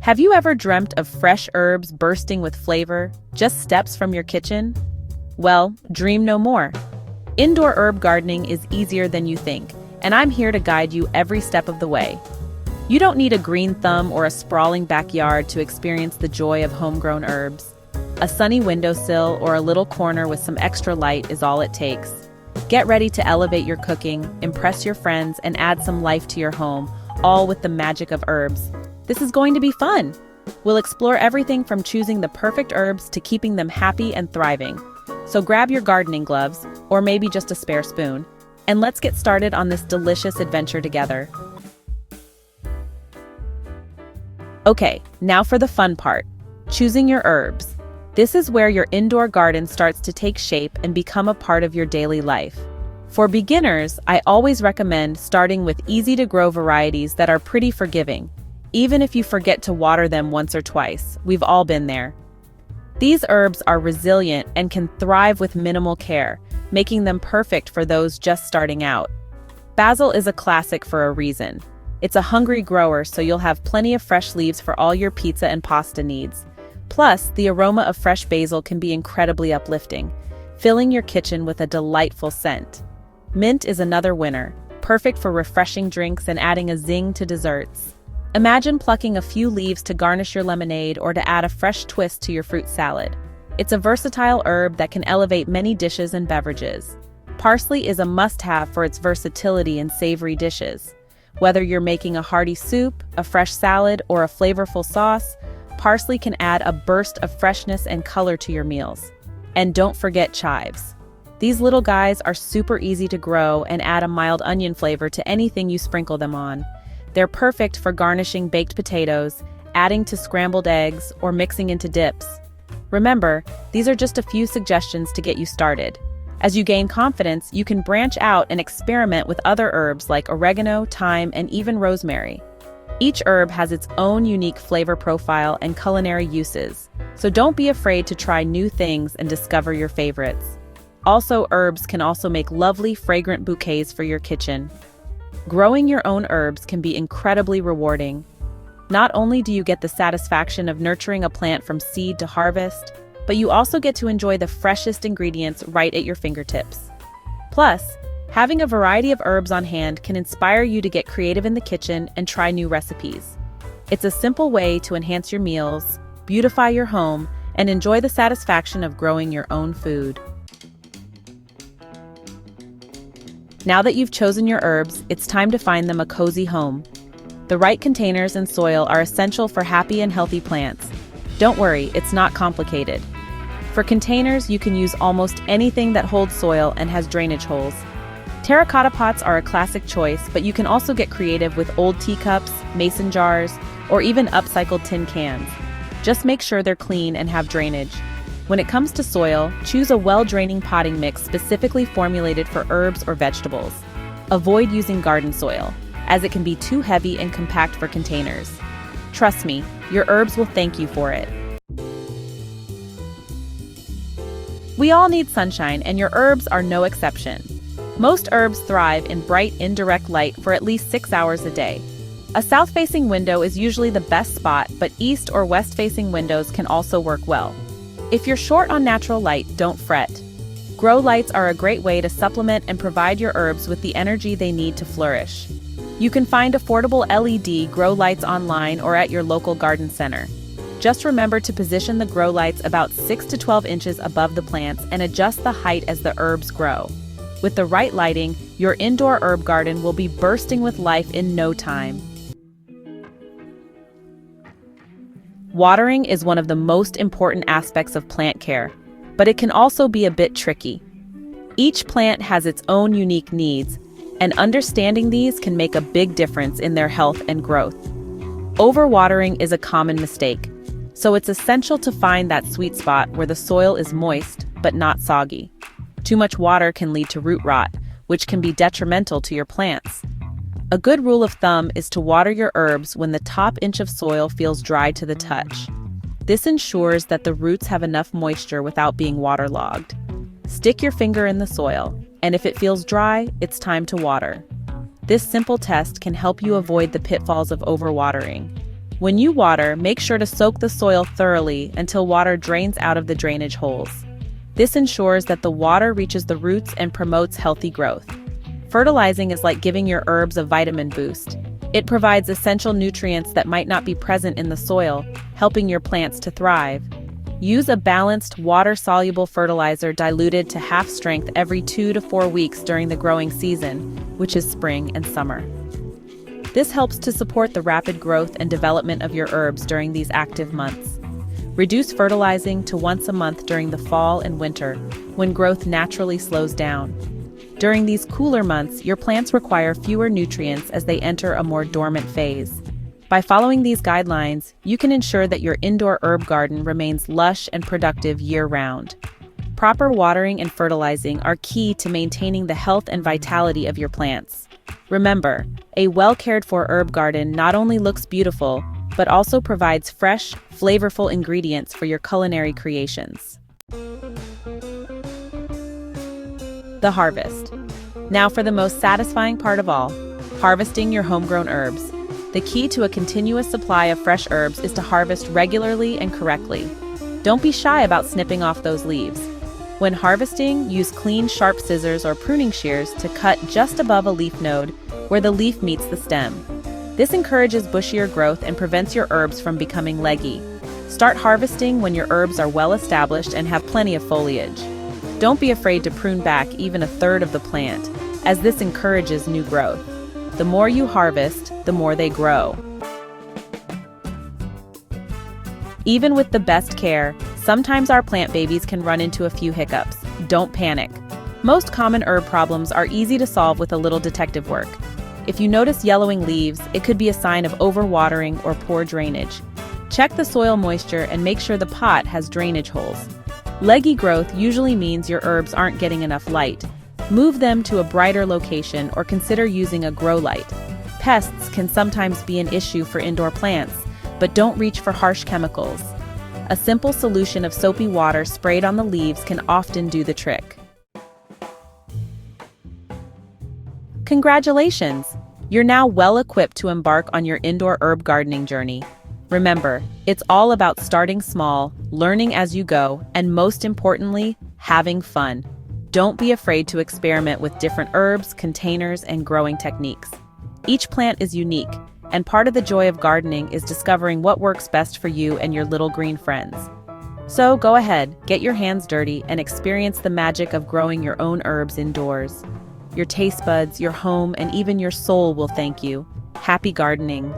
Have you ever dreamt of fresh herbs bursting with flavor, just steps from your kitchen? Well, dream no more. Indoor herb gardening is easier than you think, and I'm here to guide you every step of the way. You don't need a green thumb or a sprawling backyard to experience the joy of homegrown herbs. A sunny windowsill or a little corner with some extra light is all it takes. Get ready to elevate your cooking, impress your friends, and add some life to your home, all with the magic of herbs. This is going to be fun! We'll explore everything from choosing the perfect herbs to keeping them happy and thriving. So grab your gardening gloves, or maybe just a spare spoon, and let's get started on this delicious adventure together. Okay, now for the fun part, choosing your herbs. This is where your indoor garden starts to take shape and become a part of your daily life. For beginners, I always recommend starting with easy-to-grow varieties that are pretty forgiving. Even if you forget to water them once or twice, we've all been there. These herbs are resilient and can thrive with minimal care, making them perfect for those just starting out. Basil is a classic for a reason. It's a hungry grower, so you'll have plenty of fresh leaves for all your pizza and pasta needs. Plus, the aroma of fresh basil can be incredibly uplifting, filling your kitchen with a delightful scent. Mint is another winner, perfect for refreshing drinks and adding a zing to desserts. Imagine plucking a few leaves to garnish your lemonade or to add a fresh twist to your fruit salad. It's a versatile herb that can elevate many dishes and beverages. Parsley is a must-have for its versatility in savory dishes. Whether you're making a hearty soup, a fresh salad, or a flavorful sauce, parsley can add a burst of freshness and color to your meals. And don't forget chives. These little guys are super easy to grow and add a mild onion flavor to anything you sprinkle them on. They're perfect for garnishing baked potatoes, adding to scrambled eggs, or mixing into dips. Remember, these are just a few suggestions to get you started. As you gain confidence, you can branch out and experiment with other herbs like oregano, thyme, and even rosemary. Each herb has its own unique flavor profile and culinary uses, so don't be afraid to try new things and discover your favorites. Also, herbs can also make lovely, fragrant bouquets for your kitchen. Growing your own herbs can be incredibly rewarding. Not only do you get the satisfaction of nurturing a plant from seed to harvest, but you also get to enjoy the freshest ingredients right at your fingertips. Plus, having a variety of herbs on hand can inspire you to get creative in the kitchen and try new recipes. It's a simple way to enhance your meals, beautify your home, and enjoy the satisfaction of growing your own food. Now that you've chosen your herbs, it's time to find them a cozy home. The right containers and soil are essential for happy and healthy plants. Don't worry, it's not complicated. For containers, you can use almost anything that holds soil and has drainage holes. Terracotta pots are a classic choice, but you can also get creative with old teacups, mason jars, or even upcycled tin cans. Just make sure they're clean and have drainage. When it comes to soil, choose a well-draining potting mix specifically formulated for herbs or vegetables. Avoid using garden soil, as it can be too heavy and compact for containers. Trust me, your herbs will thank you for it. We all need sunshine, and your herbs are no exception. Most herbs thrive in bright, indirect light for at least 6 hours a day. A south-facing window is usually the best spot, but east or west-facing windows can also work well. If you're short on natural light, don't fret. Grow lights are a great way to supplement and provide your herbs with the energy they need to flourish. You can find affordable LED grow lights online or at your local garden center. Just remember to position the grow lights about 6 to 12 inches above the plants and adjust the height as the herbs grow. With the right lighting, your indoor herb garden will be bursting with life in no time. Watering is one of the most important aspects of plant care, but it can also be a bit tricky. Each plant has its own unique needs, and understanding these can make a big difference in their health and growth. Overwatering is a common mistake, so it's essential to find that sweet spot where the soil is moist but not soggy. Too much water can lead to root rot, which can be detrimental to your plants. A good rule of thumb is to water your herbs when the top inch of soil feels dry to the touch. This ensures that the roots have enough moisture without being waterlogged. Stick your finger in the soil, and if it feels dry, it's time to water. This simple test can help you avoid the pitfalls of overwatering. When you water, make sure to soak the soil thoroughly until water drains out of the drainage holes. This ensures that the water reaches the roots and promotes healthy growth. Fertilizing is like giving your herbs a vitamin boost. It provides essential nutrients that might not be present in the soil, helping your plants to thrive. Use a balanced, water-soluble fertilizer diluted to half strength every 2 to 4 weeks during the growing season, which is spring and summer. This helps to support the rapid growth and development of your herbs during these active months. Reduce fertilizing to once a month during the fall and winter, when growth naturally slows down. During these cooler months, your plants require fewer nutrients as they enter a more dormant phase. By following these guidelines, you can ensure that your indoor herb garden remains lush and productive year-round. Proper watering and fertilizing are key to maintaining the health and vitality of your plants. Remember, a well-cared-for herb garden not only looks beautiful, but also provides fresh, flavorful ingredients for your culinary creations. The harvest. Now for the most satisfying part of all, harvesting your homegrown herbs. The key to a continuous supply of fresh herbs is to harvest regularly and correctly. Don't be shy about snipping off those leaves. When harvesting, use clean, sharp scissors or pruning shears to cut just above a leaf node where the leaf meets the stem. This encourages bushier growth and prevents your herbs from becoming leggy. Start harvesting when your herbs are well established and have plenty of foliage. Don't be afraid to prune back even a third of the plant, as this encourages new growth. The more you harvest, the more they grow. Even with the best care, sometimes our plant babies can run into a few hiccups. Don't panic. Most common herb problems are easy to solve with a little detective work. If you notice yellowing leaves, it could be a sign of overwatering or poor drainage. Check the soil moisture and make sure the pot has drainage holes. Leggy growth usually means your herbs aren't getting enough light. Move them to a brighter location or consider using a grow light. Pests can sometimes be an issue for indoor plants, but don't reach for harsh chemicals. A simple solution of soapy water sprayed on the leaves can often do the trick. Congratulations! You're now well equipped to embark on your indoor herb gardening journey. Remember, it's all about starting small, learning as you go, and most importantly, having fun. Don't be afraid to experiment with different herbs, containers, and growing techniques. Each plant is unique, and part of the joy of gardening is discovering what works best for you and your little green friends. So go ahead, get your hands dirty, and experience the magic of growing your own herbs indoors. Your taste buds, your home, and even your soul will thank you. Happy gardening!